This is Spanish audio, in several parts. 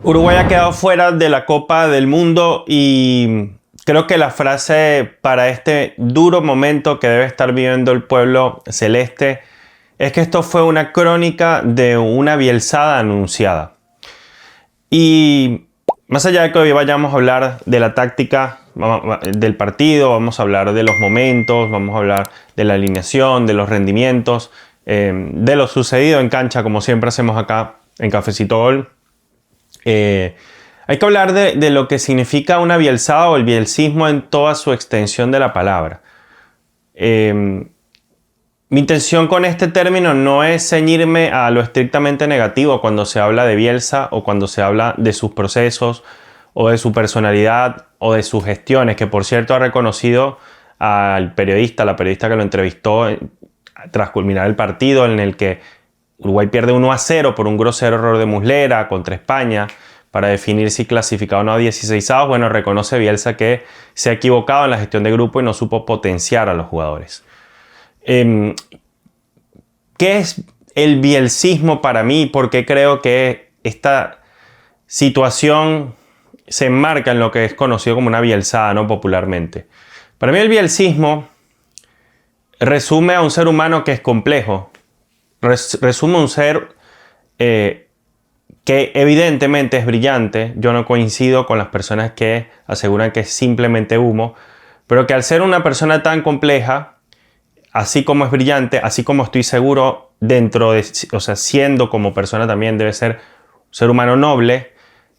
Uruguay ha quedado fuera de la Copa del Mundo y creo que la frase para este duro momento que debe estar viviendo el pueblo celeste es que esto fue una crónica de una bielzada anunciada. Y más allá de que hoy vayamos a hablar de la táctica del partido, vamos a hablar de los momentos, vamos a hablar de la alineación, de los rendimientos, de lo sucedido en cancha, como siempre hacemos acá en Cafecito Gol. Hay que hablar de lo que significa una bielzada o el bielcismo en toda su extensión de la palabra. Mi intención con este término no es ceñirme a lo estrictamente negativo cuando se habla de Bielsa o cuando se habla de sus procesos o de su personalidad o de sus gestiones, que por cierto ha reconocido al periodista, la periodista que lo entrevistó tras culminar el partido en el que Uruguay pierde 1-0 por un grosero error de Muslera contra España para definir si clasificaba o no a 16avos. Bueno, reconoce Bielsa que se ha equivocado en la gestión de grupo y no supo potenciar a los jugadores. ¿Qué es el bielcismo para mí? ¿Por qué creo que esta situación se enmarca en lo que es conocido como una bielzada, ¿no? Popularmente. Para mí el bielcismo resume a un ser humano que es complejo. Resume a un ser que evidentemente es brillante. Yo no coincido con las personas que aseguran que es simplemente humo, pero que al ser una persona tan compleja, así como es brillante, así como estoy seguro siendo como persona también debe ser un ser humano noble,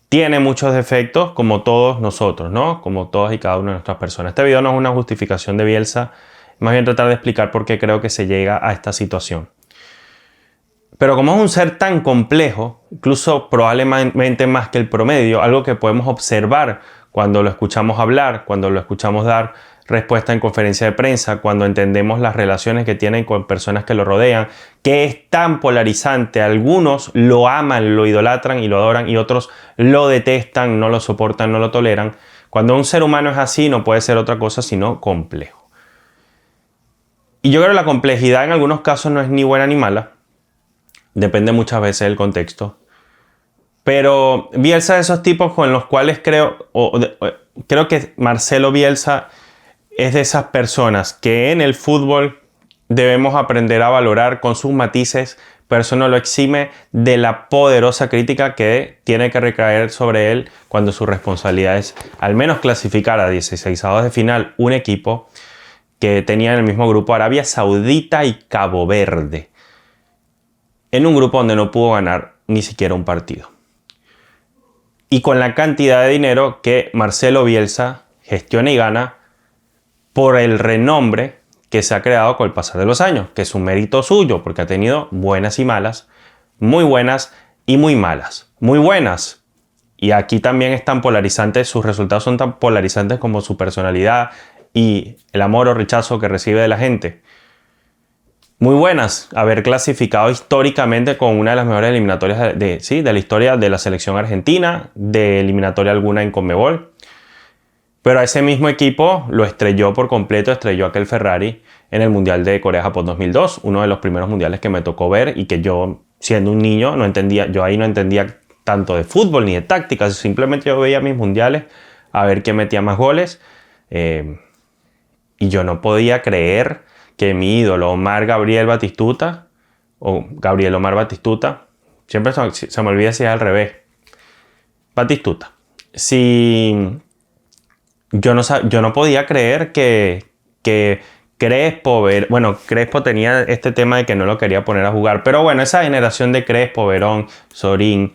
tiene muchos defectos como todos nosotros, ¿no? Como todas y cada una de nuestras personas. Este video no es una justificación de Bielsa, más bien tratar de explicar por qué creo que se llega a esta situación. Pero como es un ser tan complejo, incluso probablemente más que el promedio, algo que podemos observar cuando lo escuchamos hablar, cuando lo escuchamos dar respuesta en conferencia de prensa, cuando entendemos las relaciones que tienen con personas que lo rodean, que es tan polarizante. Algunos lo aman, lo idolatran y lo adoran, y otros lo detestan, no lo soportan, no lo toleran. Cuando un ser humano es así, no puede ser otra cosa sino complejo. Y yo creo que la complejidad en algunos casos no es ni buena ni mala. Depende muchas veces del contexto. Pero Bielsa es de esos tipos con los cuales creo que Marcelo Bielsa es de esas personas que en el fútbol debemos aprender a valorar con sus matices, pero eso no lo exime de la poderosa crítica que tiene que recaer sobre él cuando su responsabilidad es al menos clasificar a 16avos de final un equipo que tenía en el mismo grupo Arabia Saudita y Cabo Verde, en un grupo donde no pudo ganar ni siquiera un partido. Y con la cantidad de dinero que Marcelo Bielsa gestiona y gana por el renombre que se ha creado con el pasar de los años, que es un mérito suyo, porque ha tenido buenas y malas, muy buenas y muy malas. Muy buenas, y aquí también es tan polarizante, sus resultados son tan polarizantes como su personalidad y el amor o rechazo que recibe de la gente. Muy buenas, haber clasificado históricamente con una de las mejores eliminatorias de la historia de la selección argentina, de eliminatoria alguna en Conmebol. Pero a ese mismo equipo lo estrelló por completo, estrelló aquel Ferrari en el Mundial de Corea-Japón 2002, uno de los primeros mundiales que me tocó ver y que yo, siendo un niño, no entendía. Yo ahí no entendía tanto de fútbol ni de tácticas, simplemente yo veía mis mundiales a ver quién metía más goles. Y yo no podía creer que mi ídolo Gabriel Omar Batistuta, siempre se me olvida si es al revés, Batistuta, yo no podía creer que Crespo, Crespo tenía este tema de que no lo quería poner a jugar, pero bueno, esa generación de Crespo, Verón, Sorín,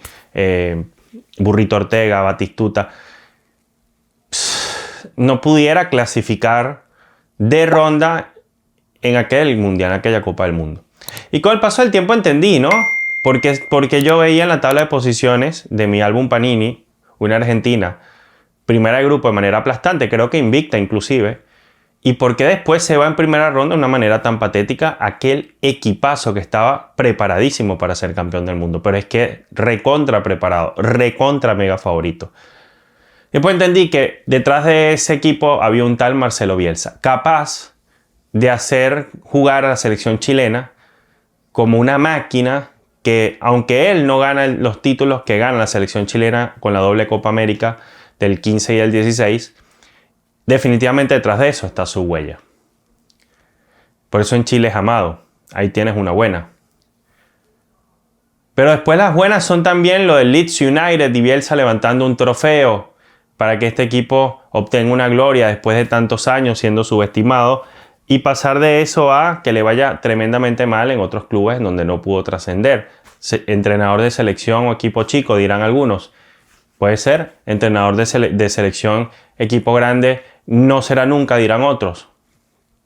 Burrito Ortega, Batistuta, no pudiera clasificar de ronda en aquel mundial, en aquella Copa del Mundo. Y con el paso del tiempo entendí, ¿no? Porque yo veía en la tabla de posiciones de mi álbum Panini, una Argentina, primera de grupo de manera aplastante, creo que invicta inclusive, y por qué después se va en primera ronda de una manera tan patética aquel equipazo que estaba preparadísimo para ser campeón del mundo, pero es que recontra preparado, recontra mega favorito. Después entendí que detrás de ese equipo había un tal Marcelo Bielsa, capaz de hacer jugar a la selección chilena como una máquina que aunque él no gana los títulos que gana la selección chilena con la doble Copa América del 15 y el 16, definitivamente detrás de eso está su huella. Por eso en Chile es amado. Ahí tienes una buena. Pero después las buenas son también lo del Leeds United y Bielsa levantando un trofeo para que este equipo obtenga una gloria después de tantos años siendo subestimado, y pasar de eso a que le vaya tremendamente mal en otros clubes donde no pudo trascender. Entrenador de selección o equipo chico, dirán algunos. Puede ser. Entrenador de selección, equipo grande, no será nunca, dirán otros.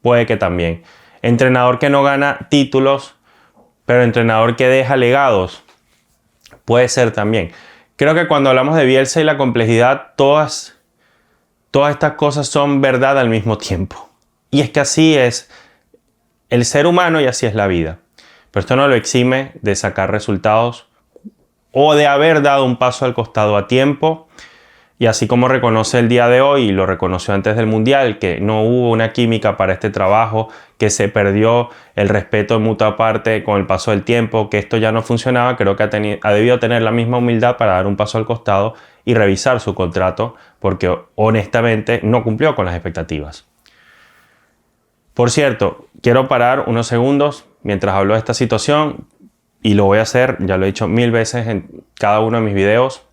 Puede que también. Entrenador que no gana títulos, pero entrenador que deja legados. Puede ser también. Creo que cuando hablamos de Bielsa y la complejidad, todas estas cosas son verdad al mismo tiempo. Y es que así es el ser humano y así es la vida. Pero esto no lo exime de sacar resultados o de haber dado un paso al costado a tiempo. Y así como reconoce el día de hoy, y lo reconoció antes del Mundial, que no hubo una química para este trabajo, que se perdió el respeto en mutua parte con el paso del tiempo, que esto ya no funcionaba, creo que ha debido tener la misma humildad para dar un paso al costado y revisar su contrato, porque honestamente no cumplió con las expectativas. Por cierto, quiero parar unos segundos mientras hablo de esta situación, y lo voy a hacer, ya lo he dicho 1000 veces en cada uno de mis videos.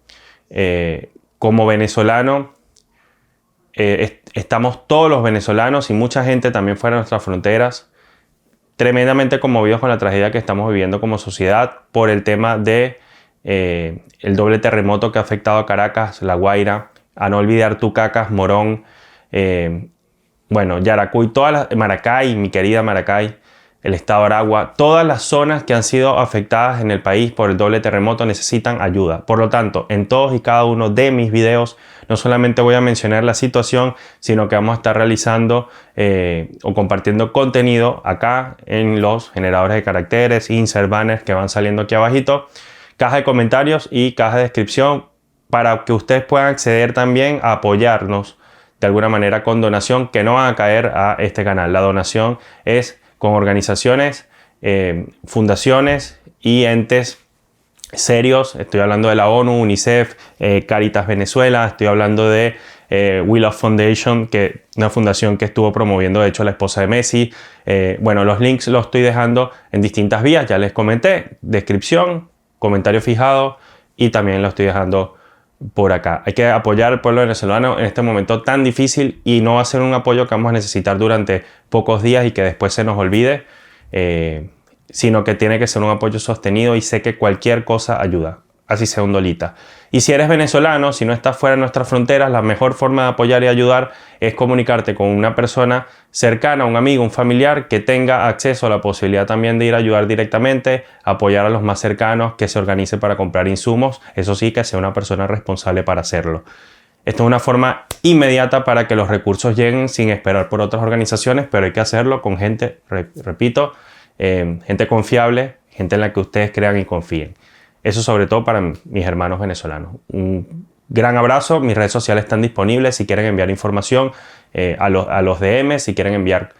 Como venezolano, estamos todos los venezolanos y mucha gente también fuera de nuestras fronteras tremendamente conmovidos con la tragedia que estamos viviendo como sociedad por el tema de el doble terremoto que ha afectado a Caracas, La Guaira, a no olvidar Tucacas, Morón, Yaracuy, Maracay, mi querida Maracay, el estado de Aragua, todas las zonas que han sido afectadas en el país por el doble terremoto necesitan ayuda. Por lo tanto, en todos y cada uno de mis videos no solamente voy a mencionar la situación, sino que vamos a estar realizando o compartiendo contenido acá en los generadores de caracteres, insert banners que van saliendo aquí abajito, caja de comentarios y caja de descripción, para que ustedes puedan acceder también a apoyarnos de alguna manera con donación, que no van a caer a este canal. La donación es con organizaciones, fundaciones y entes serios. Estoy hablando de la ONU, UNICEF, Caritas Venezuela, estoy hablando de We Love Foundation, que una fundación que estuvo promoviendo de hecho la esposa de Messi. Los links los estoy dejando en distintas vías, ya les comenté, descripción, comentario fijado, y también lo estoy dejando por acá. Hay que apoyar al pueblo venezolano en este momento tan difícil, y no va a ser un apoyo que vamos a necesitar durante pocos días y que después se nos olvide, sino que tiene que ser un apoyo sostenido, y sé que cualquier cosa ayuda, así sea un dolita. Y si eres venezolano, si no estás fuera de nuestras fronteras, la mejor forma de apoyar y ayudar es comunicarte con una persona cercana, un amigo, un familiar que tenga acceso a la posibilidad también de ir a ayudar directamente, apoyar a los más cercanos, que se organice para comprar insumos, eso sí, que sea una persona responsable para hacerlo. Esto es una forma inmediata para que los recursos lleguen sin esperar por otras organizaciones, pero hay que hacerlo con gente, repito, gente confiable, gente en la que ustedes crean y confíen. Eso sobre todo para mis hermanos venezolanos. Un gran abrazo. Mis redes sociales están disponibles si quieren enviar información a los DM, si quieren enviar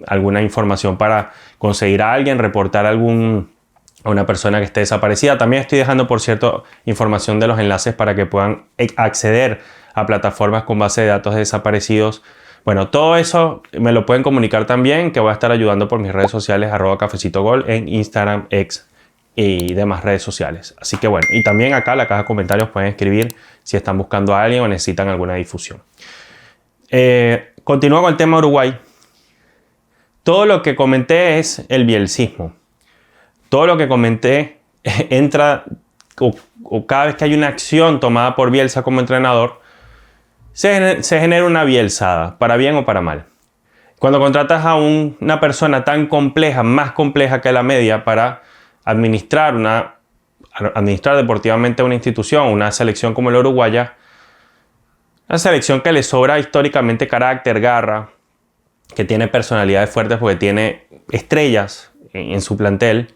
alguna información para conseguir a alguien, reportar a una persona que esté desaparecida. También estoy dejando, por cierto, información de los enlaces para que puedan acceder a plataformas con base de datos de desaparecidos. Bueno, todo eso me lo pueden comunicar también, que voy a estar ayudando por mis redes sociales, @cafecitogol en Instagram, X y demás redes sociales. Así que bueno, y también acá en la caja de comentarios pueden escribir si están buscando a alguien o necesitan alguna difusión. Continúo con el tema Uruguay. Todo lo que comenté es el bielsismo. Todo lo que comenté entra, o cada vez que hay una acción tomada por Bielsa como entrenador, se genera una bielsada, para bien o para mal. Cuando contratas a una persona tan compleja, más compleja que la media, para administrar deportivamente una institución, una selección como la uruguaya, una selección que le sobra históricamente carácter, garra, que tiene personalidades fuertes porque tiene estrellas en su plantel,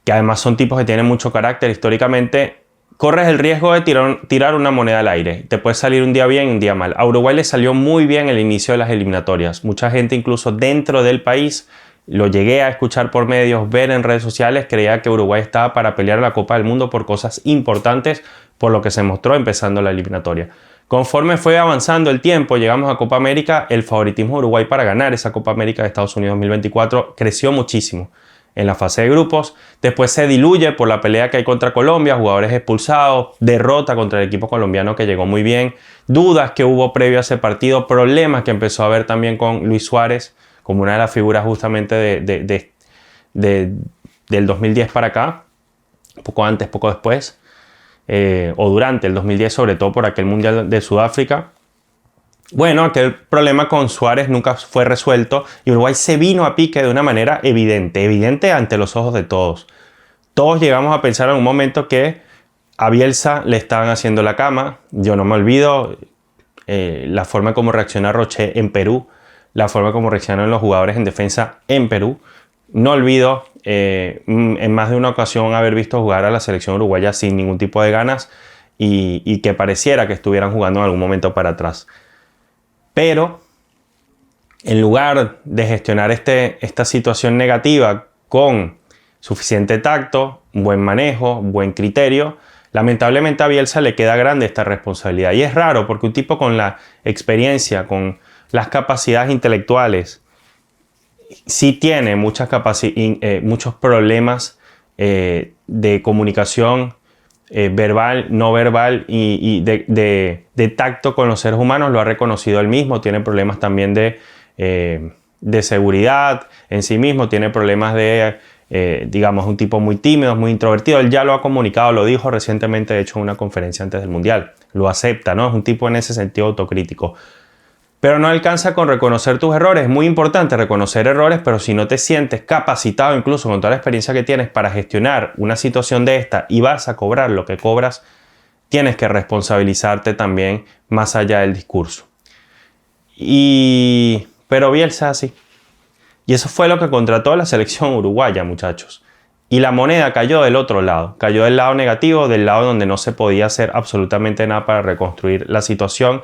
que además son tipos que tienen mucho carácter históricamente, corres el riesgo de tirar una moneda al aire. Te puede salir un día bien y un día mal. A Uruguay le salió muy bien el inicio de las eliminatorias. Mucha gente incluso dentro del país lo llegué a escuchar por medios, ver en redes sociales, creía que Uruguay estaba para pelear la Copa del Mundo por cosas importantes, por lo que se mostró empezando la eliminatoria. Conforme fue avanzando el tiempo, llegamos a Copa América, el favoritismo de Uruguay para ganar esa Copa América de Estados Unidos 2024 creció muchísimo en la fase de grupos. Después se diluye por la pelea que hay contra Colombia, jugadores expulsados, derrota contra el equipo colombiano que llegó muy bien, dudas que hubo previo a ese partido, problemas que empezó a haber también con Luis Suárez, como una de las figuras justamente del 2010 para acá, poco antes, poco después. O durante el 2010, sobre todo por aquel Mundial de Sudáfrica. Bueno, aquel problema con Suárez nunca fue resuelto y Uruguay se vino a pique de una manera evidente ante los ojos de todos. Todos llegamos a pensar en un momento que a Bielsa le estaban haciendo la cama. Yo no me olvido la forma como reaccionó Roche en Perú, la forma como reaccionaron los jugadores en defensa en Perú. No olvido en más de una ocasión haber visto jugar a la selección uruguaya sin ningún tipo de ganas y que pareciera que estuvieran jugando en algún momento para atrás. Pero en lugar de gestionar esta situación negativa con suficiente tacto, buen manejo, buen criterio, lamentablemente a Bielsa le queda grande esta responsabilidad. Y es raro porque un tipo con la experiencia, con las capacidades intelectuales, sí tiene muchos problemas de comunicación verbal, no verbal y de tacto con los seres humanos. Lo ha reconocido él mismo. Tiene problemas también de seguridad en sí mismo. Tiene problemas digamos, un tipo muy tímido, muy introvertido. Él ya lo ha comunicado, lo dijo recientemente, de hecho, en una conferencia antes del Mundial. Lo acepta, ¿no? Es un tipo en ese sentido autocrítico. Pero no alcanza con reconocer tus errores. Es muy importante reconocer errores, pero si no te sientes capacitado, incluso con toda la experiencia que tienes para gestionar una situación de esta y vas a cobrar lo que cobras, tienes que responsabilizarte también más allá del discurso. Pero Bielsa sí. Y eso fue lo que contrató la selección uruguaya, muchachos. Y la moneda cayó del otro lado. Cayó del lado negativo, del lado donde no se podía hacer absolutamente nada para reconstruir la situación.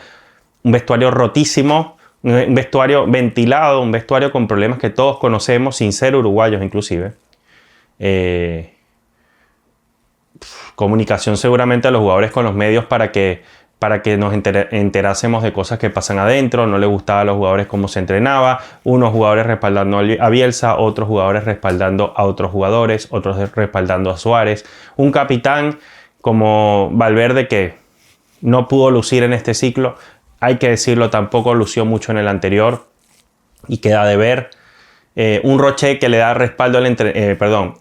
Un vestuario rotísimo, un vestuario ventilado, un vestuario con problemas que todos conocemos, sin ser uruguayos inclusive. Comunicación seguramente a los jugadores con los medios para que nos enterásemos de cosas que pasan adentro. No le gustaba a los jugadores cómo se entrenaba. Unos jugadores respaldando a Bielsa, otros jugadores respaldando a otros jugadores, otros respaldando a Suárez. Un capitán como Valverde que no pudo lucir en este ciclo. Hay que decirlo, tampoco lució mucho en el anterior y queda de ver. Un Roche que le da respaldo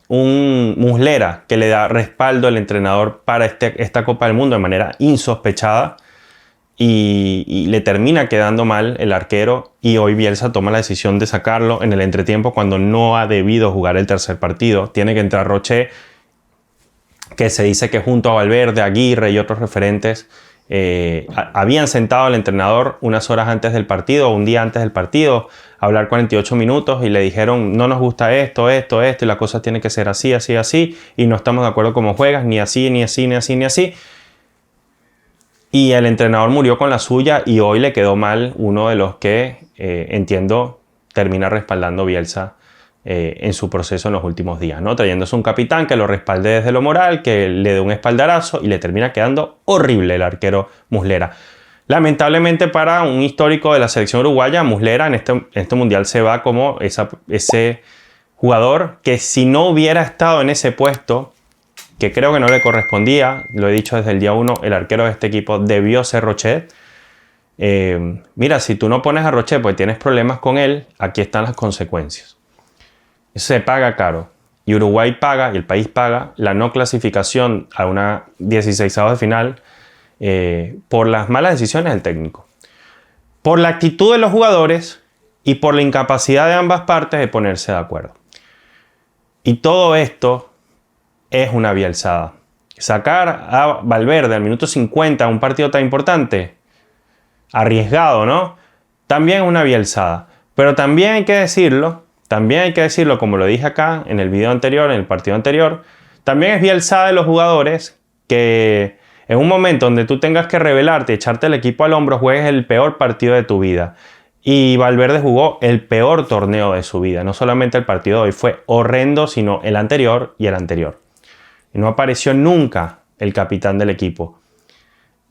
un Muslera que le da respaldo al entrenador para esta Copa del Mundo de manera insospechada y le termina quedando mal el arquero y hoy Bielsa toma la decisión de sacarlo en el entretiempo cuando no ha debido jugar el tercer partido. Tiene que entrar Roche, que se dice que junto a Valverde, Aguirre y otros referentes habían sentado al entrenador unas horas antes del partido, un día antes del partido, a hablar 48 minutos y le dijeron: no nos gusta esto y la cosa tiene que ser así, así, así y no estamos de acuerdo cómo juegas, ni así, ni así, ni así, ni así. Y el entrenador murió con la suya y hoy le quedó mal uno de los que entiendo termina respaldando Bielsa en su proceso en los últimos días, ¿no? Trayéndose un capitán que lo respalde desde lo moral, que le dé un espaldarazo y le termina quedando horrible el arquero Muslera. Lamentablemente para un histórico de la selección uruguaya, Muslera en este mundial se va como ese jugador que si no hubiera estado en ese puesto, que creo que no le correspondía, lo he dicho desde el día 1, el arquero de este equipo debió ser Rochet. Mira, si tú no pones a Rochet porque tienes problemas con él, aquí están las consecuencias. Eso se paga caro. Y Uruguay paga, y el país paga, la no clasificación a una 16ª de final por las malas decisiones del técnico. Por la actitud de los jugadores y por la incapacidad de ambas partes de ponerse de acuerdo. Y todo esto es una bielzada. Sacar a Valverde al minuto 50 un partido tan importante, arriesgado, ¿no? También es una bielzada. Pero también hay que decirlo, como lo dije acá en el video anterior, en el partido anterior, también es bielzada de los jugadores que en un momento donde tú tengas que rebelarte, echarte el equipo al hombro, juegues el peor partido de tu vida. Y Valverde jugó el peor torneo de su vida. No solamente el partido de hoy fue horrendo, sino el anterior y el anterior. Y no apareció nunca el capitán del equipo.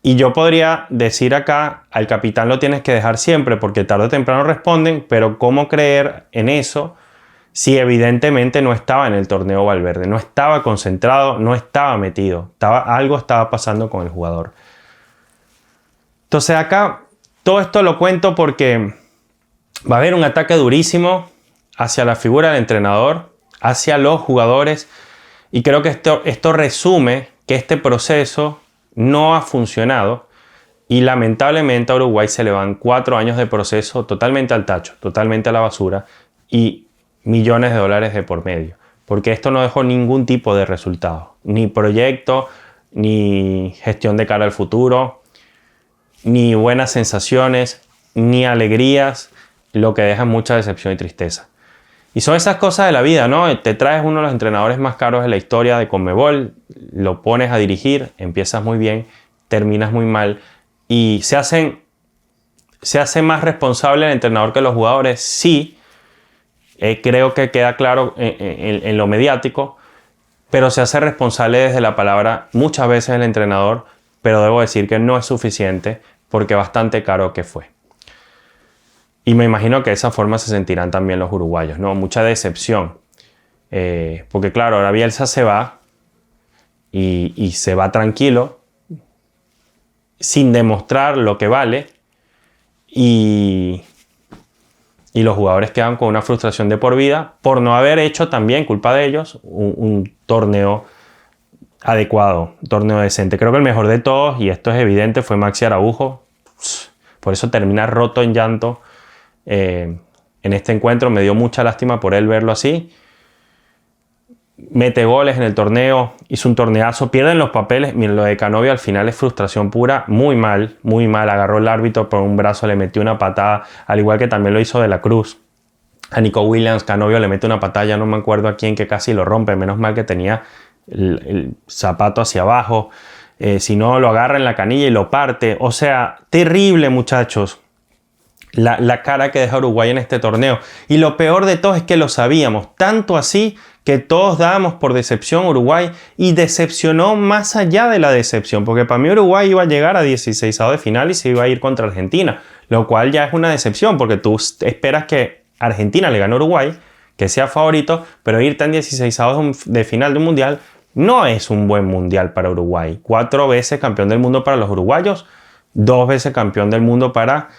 Y yo podría decir acá, al capitán lo tienes que dejar siempre porque tarde o temprano responden, pero ¿cómo creer en eso si evidentemente no estaba en el torneo Valverde? No estaba concentrado, no estaba metido, algo estaba pasando con el jugador. Entonces acá todo esto lo cuento porque va a haber un ataque durísimo hacia la figura del entrenador, hacia los jugadores, y creo que esto resume que este proceso no ha funcionado y lamentablemente a Uruguay se le van 4 años de proceso totalmente al tacho, totalmente a la basura y millones de dólares de por medio, porque esto no dejó ningún tipo de resultado, ni proyecto, ni gestión de cara al futuro, ni buenas sensaciones, ni alegrías, lo que deja mucha decepción y tristeza. Y son esas cosas de la vida, ¿no? Te traes uno de los entrenadores más caros de la historia de Conmebol, lo pones a dirigir, empiezas muy bien, terminas muy mal y se hace más responsable el entrenador que los jugadores. Sí, creo que queda claro en lo mediático, pero se hace responsable desde la palabra muchas veces el entrenador, pero debo decir que no es suficiente porque bastante caro que fue. Y me imagino que de esa forma se sentirán también los uruguayos, ¿no? Mucha decepción. Porque claro, ahora Bielsa se va y se va tranquilo, sin demostrar lo que vale. Y los jugadores quedan con una frustración de por vida por no haber hecho también, culpa de ellos, un torneo adecuado, un torneo decente. Creo que el mejor de todos, y esto es evidente, fue Maxi Araujo. Por eso termina roto en llanto. En este encuentro me dio mucha lástima por él verlo así. Mete goles en el torneo, hizo un torneazo, pierden los papeles. Miren, lo de Canovio al final es frustración pura, muy mal, agarró el árbitro por un brazo, le metió una patada, al igual que también lo hizo De la Cruz. A Nico Williams, Canovio le mete una patada, ya no me acuerdo a quién, que casi lo rompe, menos mal que tenía el zapato hacia abajo, si no lo agarra en la canilla y lo parte. O sea, terrible, muchachos. La cara que deja Uruguay en este torneo. Y lo peor de todo es que lo sabíamos, tanto así que todos dábamos por decepción Uruguay, y decepcionó más allá de la decepción, porque para mí Uruguay iba a llegar a 16avos de final y se iba a ir contra Argentina, lo cual ya es una decepción, porque tú esperas que Argentina le gane a Uruguay, que sea favorito, pero irte en 16avos de final de un mundial no es un buen mundial para Uruguay. 4 veces campeón del mundo para los uruguayos, 2 veces campeón del mundo para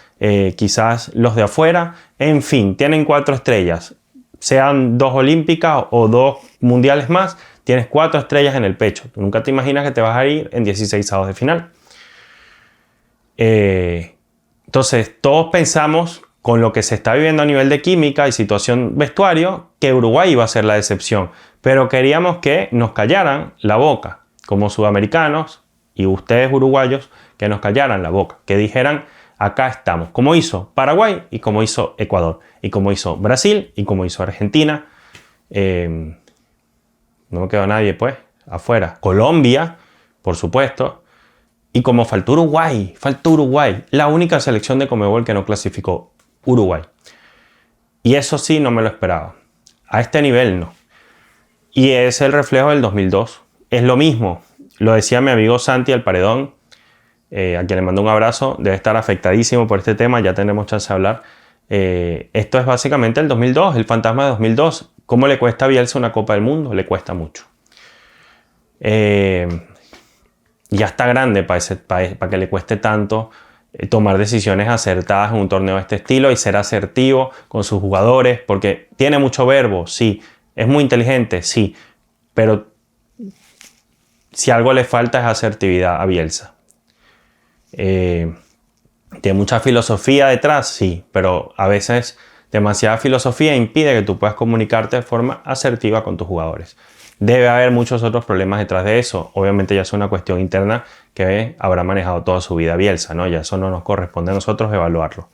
quizás los de afuera. En fin, tienen 4 estrellas. Sean 2 olímpicas o 2 mundiales más, tienes 4 estrellas en el pecho. Tú nunca te imaginas que te vas a ir en 16avos de final. Entonces, todos pensamos, con lo que se está viviendo a nivel de química y situación vestuario, que Uruguay iba a ser la decepción. Pero queríamos que nos callaran la boca, como sudamericanos y ustedes uruguayos, que nos callaran la boca, que dijeran: acá estamos, como hizo Paraguay y como hizo Ecuador y como hizo Brasil y como hizo Argentina. No me quedó nadie pues afuera. Colombia, por supuesto. Y como faltó Uruguay, la única selección de Conmebol que no clasificó, Uruguay. Y eso sí no me lo esperaba. A este nivel no. Y es el reflejo del 2002. Es lo mismo. Lo decía mi amigo Santi El Paredón, a quien le mando un abrazo. Debe estar afectadísimo por este tema, ya tendremos chance de hablar. Esto es básicamente el 2002, el fantasma de 2002. ¿Cómo le cuesta a Bielsa una Copa del Mundo? Le cuesta mucho. Ya está grande para que le cueste tanto tomar decisiones acertadas en un torneo de este estilo y ser asertivo con sus jugadores, porque tiene mucho verbo, sí. Es muy inteligente, sí. Pero si algo le falta es asertividad a Bielsa. Tiene mucha filosofía detrás, sí, pero a veces demasiada filosofía impide que tú puedas comunicarte de forma asertiva con tus jugadores. Debe haber muchos otros problemas detrás de eso. Obviamente ya es una cuestión interna que habrá manejado toda su vida Bielsa, ¿no? Ya eso no nos corresponde a nosotros evaluarlo.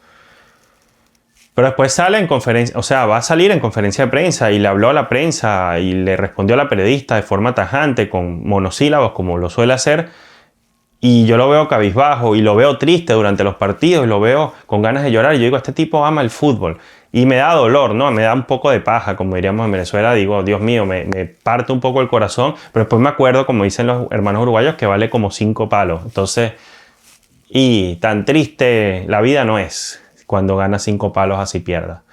Pero después sale en conferencia, o sea, va a salir en conferencia de prensa y le habló a la prensa y le respondió a la periodista de forma tajante, con monosílabos, como lo suele hacer. Y yo lo veo cabizbajo y lo veo triste durante los partidos y lo veo con ganas de llorar. Y yo digo, este tipo ama el fútbol. Y me da dolor, ¿no? Me da un poco de paja, como diríamos en Venezuela. Digo, Dios mío, me parte un poco el corazón. Pero después me acuerdo, como dicen los hermanos uruguayos, que vale como 5 palos. Entonces, y tan triste la vida no es cuando gana 5 palos así pierda.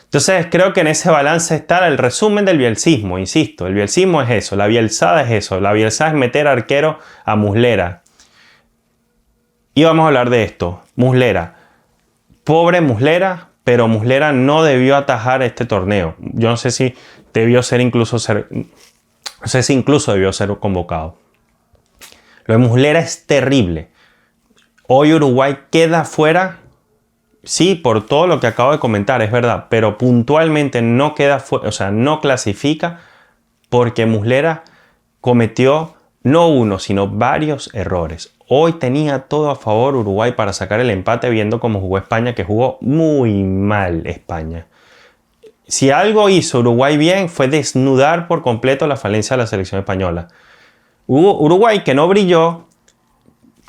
Entonces creo que en ese balance está el resumen del bielsismo, insisto. El bielsismo es eso, la bielsada es eso. La bielsada es meter arquero a Muslera. Y vamos a hablar de esto. Muslera. Pobre Muslera, pero Muslera no debió atajar este torneo. Yo no sé si debió ser incluso debió ser convocado. Lo de Muslera es terrible. Hoy Uruguay queda fuera, sí, por todo lo que acabo de comentar, es verdad, pero puntualmente no queda fuera, o sea, no clasifica porque Muslera cometió no uno, sino varios errores. Hoy tenía todo a favor Uruguay para sacar el empate viendo cómo jugó España, que jugó muy mal España. Si algo hizo Uruguay bien fue desnudar por completo la falencia de la selección española. Uruguay, que no brilló,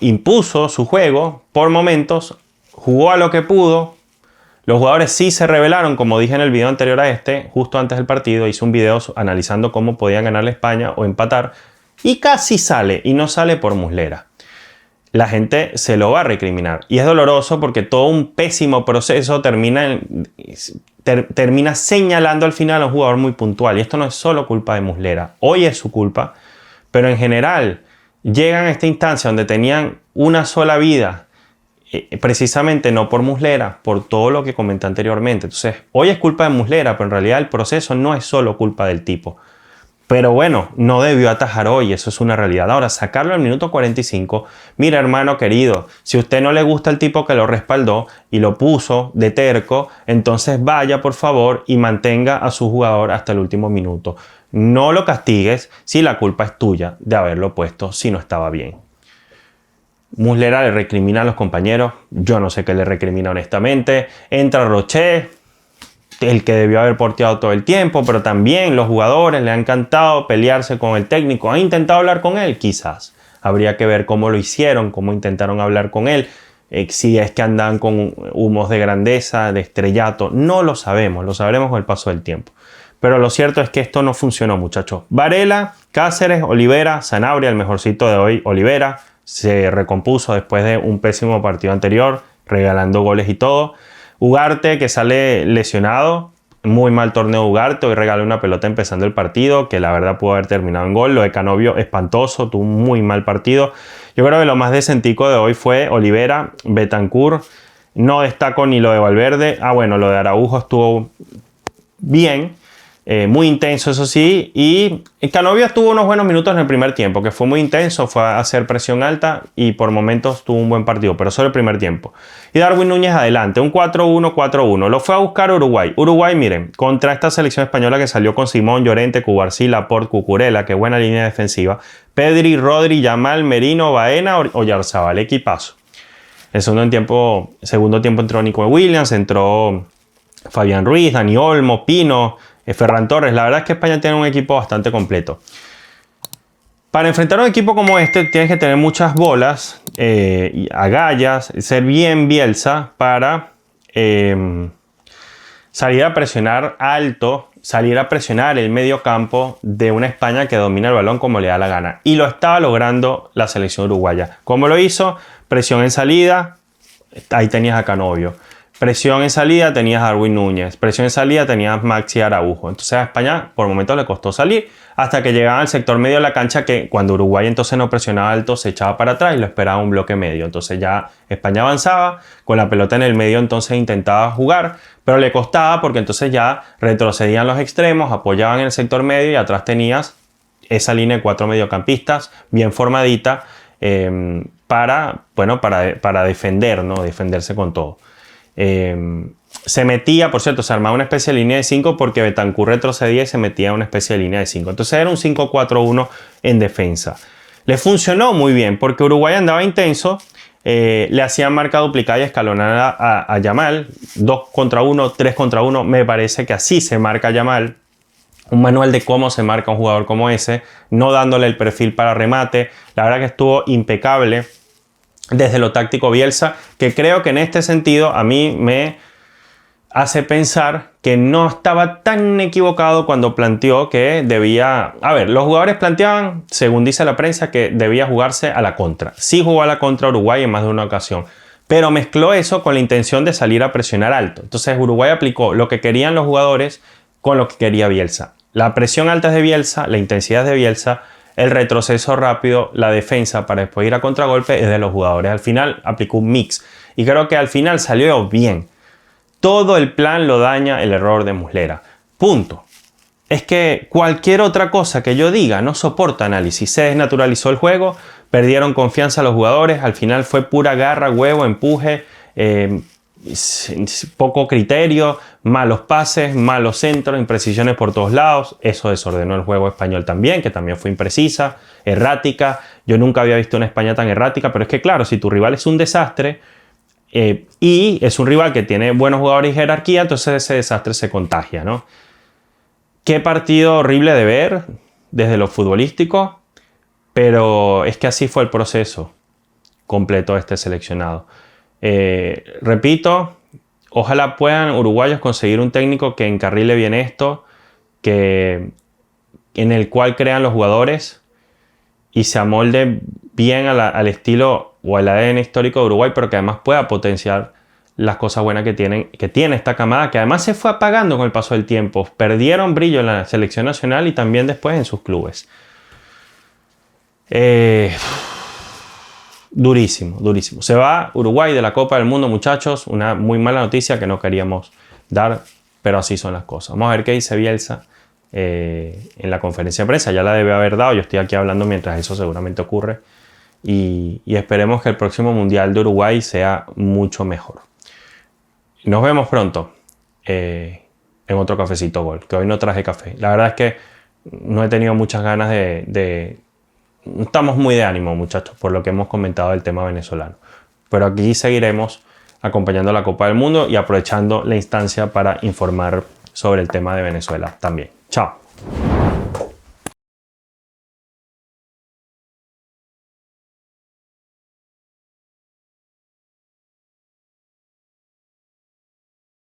impuso su juego por momentos, jugó a lo que pudo. Los jugadores sí se rebelaron, como dije en el video anterior a este, justo antes del partido. Hice un video analizando cómo podían ganarle a España o empatar. Y casi sale, y no sale por Muslera. La gente se lo va a recriminar. Y es doloroso porque todo un pésimo proceso termina señalando al final a un jugador muy puntual. Y esto no es solo culpa de Muslera. Hoy es su culpa, pero en general llegan a esta instancia donde tenían una sola vida, precisamente no por Muslera, por todo lo que comenté anteriormente. Entonces, hoy es culpa de Muslera, pero en realidad el proceso no es solo culpa del tipo. Pero bueno, no debió atajar hoy, eso es una realidad. Ahora, sacarlo al minuto 45, mira hermano querido, si a usted no le gusta el tipo que lo respaldó y lo puso de terco, entonces vaya por favor y mantenga a su jugador hasta el último minuto. No lo castigues si la culpa es tuya de haberlo puesto si no estaba bien. Muslera le recrimina a los compañeros, yo no sé qué le recrimina honestamente. Entra Rocher, el que debió haber porteado todo el tiempo, pero también los jugadores le han encantado pelearse con el técnico. ¿Han intentado hablar con él? Quizás. Habría que ver cómo lo hicieron, cómo intentaron hablar con él. Si es que andan con humos de grandeza, de estrellato, no lo sabremos con el paso del tiempo. Pero lo cierto es que esto no funcionó, muchachos. Varela, Cáceres, Olivera, Sanabria, el mejorcito de hoy, Olivera, se recompuso después de un pésimo partido anterior, regalando goles y todo. Ugarte, que sale lesionado, muy mal torneo Ugarte, hoy regaló una pelota empezando el partido, que la verdad pudo haber terminado en gol. Lo de Canovio, espantoso, tuvo un muy mal partido. Yo creo que lo más decentico de hoy fue Olivera, Bentancur, no destaco ni lo de Valverde. Bueno, lo de Araujo estuvo bien, muy intenso eso sí, y Canovio tuvo unos buenos minutos en el primer tiempo, que fue muy intenso, fue a hacer presión alta y por momentos tuvo un buen partido, pero solo el primer tiempo. Y Darwin Núñez adelante, un 4-1, 4-1, lo fue a buscar Uruguay. Uruguay, miren, contra esta selección española que salió con Simón, Llorente, Cubarsí, Laporte, Cucurella, qué buena línea defensiva, Pedri, Rodri, Yamal, Merino, Baena, Oyarzabal, equipazo. El segundo tiempo entró Nico Williams, entró Fabián Ruiz, Dani Olmo, Pino, Ferran Torres. La verdad es que España tiene un equipo bastante completo. Para enfrentar a un equipo como este tienes que tener muchas bolas, agallas, ser bien Bielsa para salir a presionar alto, salir a presionar el medio campo de una España que domina el balón como le da la gana. Y lo estaba logrando la selección uruguaya. ¿Cómo lo hizo? Presión en salida, ahí tenías a Canovio. Presión en salida tenías a Darwin Núñez. Presión en salida tenías Maxi Araujo. Entonces a España por momentos le costó salir hasta que llegaban al sector medio de la cancha, que cuando Uruguay entonces no presionaba alto se echaba para atrás y lo esperaba un bloque medio. Entonces ya España avanzaba con la pelota en el medio, entonces intentaba jugar, pero le costaba porque entonces ya retrocedían los extremos, apoyaban en el sector medio y atrás tenías esa línea de 4 mediocampistas bien formadita para defender, ¿no? Defenderse con todo. Se metía, por cierto, se armaba una especie de línea de 5 porque Bentancur retrocedía y se metía en una especie de línea de 5. Entonces era un 5-4-1 en defensa. Le funcionó muy bien porque Uruguay andaba intenso, le hacían marca duplicada y escalonada a Yamal, 2 contra 1, 3 contra 1, me parece que así se marca Yamal. un manual de cómo se marca un jugador como ese, no dándole el perfil para remate. La verdad que estuvo impecable desde lo táctico Bielsa, que creo que en este sentido a mí me hace pensar que no estaba tan equivocado cuando planteó que debía... A ver, los jugadores planteaban, según dice la prensa, que debía jugarse a la contra. Sí jugó a la contra Uruguay en más de una ocasión, pero mezcló eso con la intención de salir a presionar alto. Entonces Uruguay aplicó lo que querían los jugadores con lo que quería Bielsa. La presión alta es de Bielsa, la intensidad es de Bielsa, el retroceso rápido, la defensa para después ir a contragolpe es de los jugadores. Al final aplicó un mix y creo que al final salió bien. Todo el plan lo daña el error de Muslera. Punto. Es que cualquier otra cosa que yo diga no soporta análisis. Se desnaturalizó el juego, perdieron confianza los jugadores, al final fue pura garra, huevo, empuje, poco criterio, malos pases, malos centros, imprecisiones por todos lados. Eso desordenó el juego español también, que también fue imprecisa, errática. Yo nunca había visto una España tan errática, pero es que claro, si tu rival es un desastre, y es un rival que tiene buenos jugadores y jerarquía, entonces ese desastre se contagia, ¿no? Qué partido horrible de ver desde lo futbolístico, pero es que así fue el proceso completo de este seleccionado. Repito, ojalá puedan uruguayos conseguir un técnico que encarrile bien esto, en el cual crean los jugadores y se amolde bien al estilo o al ADN histórico de Uruguay, pero que además pueda potenciar las cosas buenas que tiene esta camada, que además se fue apagando con el paso del tiempo. Perdieron brillo en la selección nacional y también después en sus clubes. Durísimo, durísimo. Se va Uruguay de la Copa del Mundo, muchachos. Una muy mala noticia que no queríamos dar, pero así son las cosas. Vamos a ver qué dice Bielsa en la conferencia de prensa. Ya la debe haber dado. Yo estoy aquí hablando mientras eso seguramente ocurre. Y esperemos que el próximo Mundial de Uruguay sea mucho mejor. Nos vemos pronto en otro Cafecito Gol, que hoy no traje café. La verdad es que no he tenido muchas ganas no estamos muy de ánimo, muchachos, por lo que hemos comentado del tema venezolano. Pero aquí seguiremos acompañando la Copa del Mundo y aprovechando la instancia para informar sobre el tema de Venezuela también. Chao.